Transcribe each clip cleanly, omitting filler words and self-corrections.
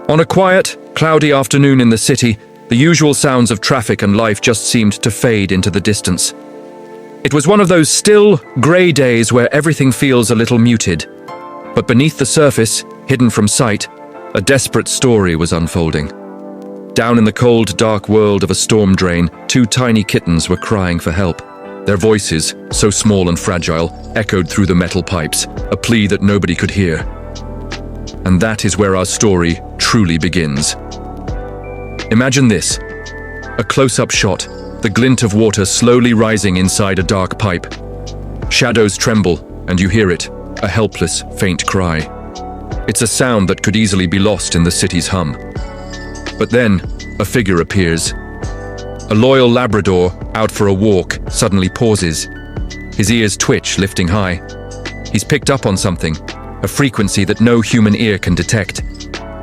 On a quiet, cloudy afternoon in the city, the usual sounds of traffic and life just seemed to fade into the distance. It was one of those still, grey days where everything feels a little muted. But beneath the surface, hidden from sight, a desperate story was unfolding. Down in the cold, dark world of a storm drain, two tiny kittens were crying for help. Their voices, so small and fragile, echoed through the metal pipes, a plea that nobody could hear. And that is where our story truly begins. Imagine this: a close-up shot, the glint of water slowly rising inside a dark pipe. Shadows tremble, and you hear it, a helpless, faint cry. It's a sound that could easily be lost in the city's hum. But then, a figure appears. A loyal Labrador, out for a walk, suddenly pauses. His ears twitch, lifting high. He's picked up on something, a frequency that no human ear can detect.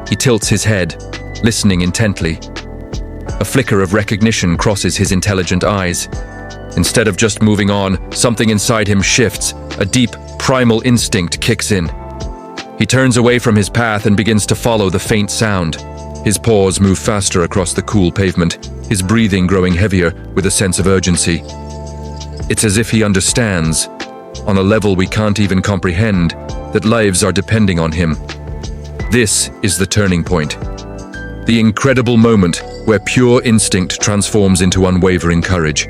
He tilts his head, listening intently. A flicker of recognition crosses his intelligent eyes. Instead of just moving on, something inside him shifts. A deep, primal instinct kicks in. He turns away from his path and begins to follow the faint sound. His paws move faster across the cool pavement, his breathing growing heavier with a sense of urgency. It's as if he understands, on a level we can't even comprehend, that lives are depending on him. This is the turning point. The incredible moment where pure instinct transforms into unwavering courage.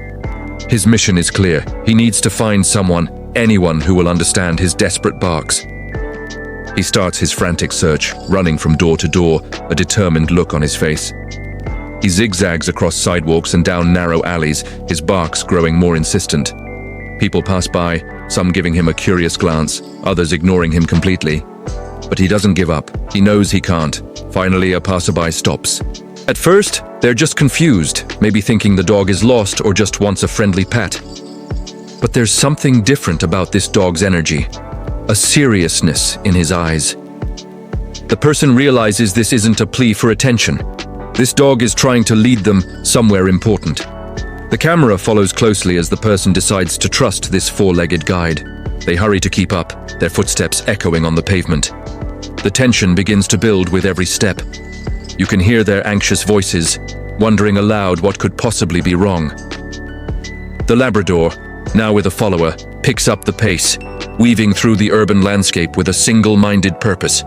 His mission is clear. He needs to find someone, anyone who will understand his desperate barks. He starts his frantic search, running from door to door, a determined look on his face. He zigzags across sidewalks and down narrow alleys, his barks growing more insistent. People pass by, some giving him a curious glance, others ignoring him completely. But he doesn't give up. He knows he can't. Finally, a passerby stops. At first, they're just confused, maybe thinking the dog is lost or just wants a friendly pet. But there's something different about this dog's energy. A seriousness in his eyes. The person realizes this isn't a plea for attention. This dog is trying to lead them somewhere important. The camera follows closely as the person decides to trust this four-legged guide. They hurry to keep up, their footsteps echoing on the pavement. The tension begins to build with every step. You can hear their anxious voices, wondering aloud what could possibly be wrong. The Labrador, now with a follower, picks up the pace, weaving through the urban landscape with a single-minded purpose.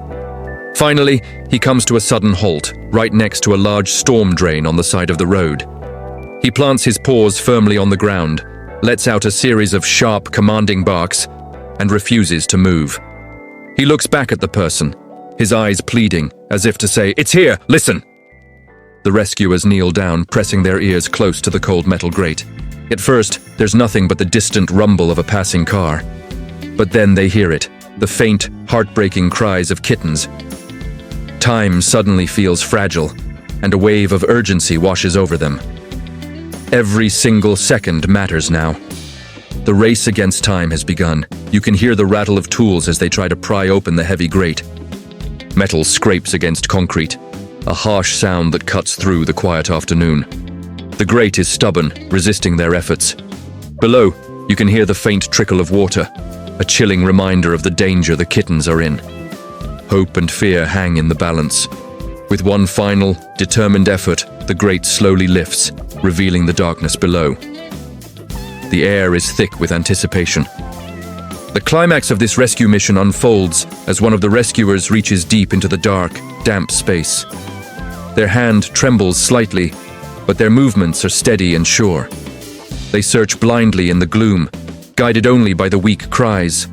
Finally, he comes to a sudden halt, right next to a large storm drain on the side of the road. He plants his paws firmly on the ground, lets out a series of sharp, commanding barks, and refuses to move. He looks back at the person, his eyes pleading, as if to say, "It's here, listen!" The rescuers kneel down, pressing their ears close to the cold metal grate. At first, there's nothing but the distant rumble of a passing car. But then they hear it, the faint, heartbreaking cries of kittens. Time suddenly feels fragile, and a wave of urgency washes over them. Every single second matters now. The race against time has begun. You can hear the rattle of tools as they try to pry open the heavy grate. Metal scrapes against concrete, a harsh sound that cuts through the quiet afternoon. The grate is stubborn, resisting their efforts. Below, you can hear the faint trickle of water, a chilling reminder of the danger the kittens are in. Hope and fear hang in the balance. With one final, determined effort, the grate slowly lifts, revealing the darkness below. The air is thick with anticipation. The climax of this rescue mission unfolds as one of the rescuers reaches deep into the dark, damp space. Their hand trembles slightly, but their movements are steady and sure. They search blindly in the gloom, guided only by the weak cries.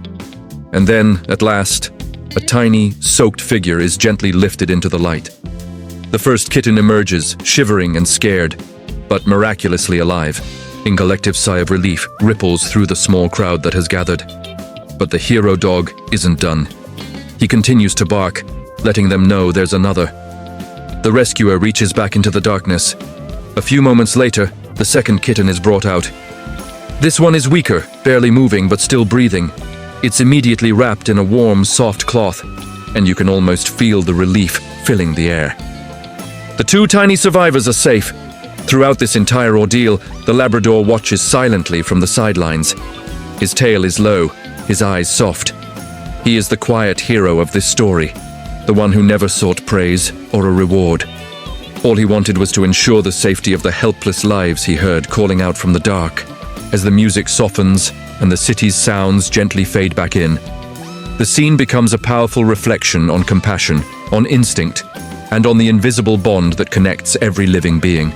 And then, at last, a tiny, soaked figure is gently lifted into the light. The first kitten emerges, shivering and scared, but miraculously alive. A collective sigh of relief ripples through the small crowd that has gathered. But the hero dog isn't done. He continues to bark, letting them know there's another. The rescuer reaches back into the darkness. A few moments later, the second kitten is brought out. This one is weaker, barely moving but still breathing. It's immediately wrapped in a warm, soft cloth, and you can almost feel the relief filling the air. The two tiny survivors are safe. Throughout this entire ordeal, the Labrador watches silently from the sidelines. His tail is low, his eyes soft. He is the quiet hero of this story. the one who never sought praise or a reward. All he wanted was to ensure the safety of the helpless lives he heard calling out from the dark. As the music softens and the city's sounds gently fade back in, the scene becomes a powerful reflection on compassion, on instinct, and on the invisible bond that connects every living being.